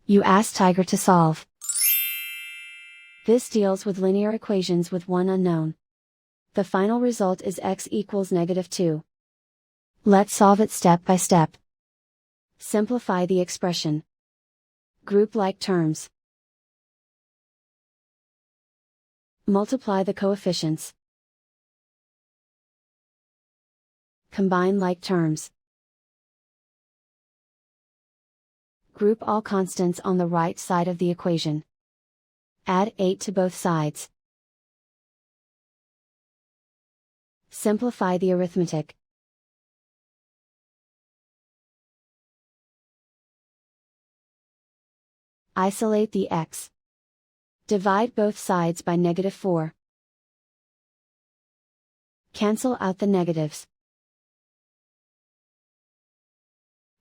You ask Tiger to solve. This deals with linear equations with one unknown. The final result is x equals -2. Let's solve it step by step. Simplify the expression. Group like terms. Multiply the coefficients. Combine like terms. Group all constants on the right side of the equation. Add 8 to both sides. Simplify the arithmetic. Isolate the x. Divide both sides by -4. Cancel out the negatives.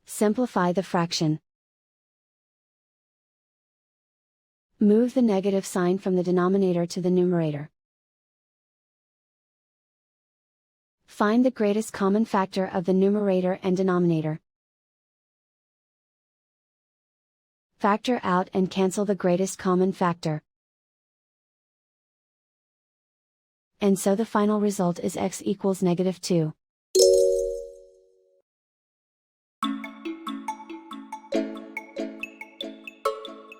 Simplify the fraction. Move the negative sign from the denominator to the numerator. Find the greatest common factor of the numerator and denominator. Factor out and cancel the greatest common factor. And so the final result is x equals -2.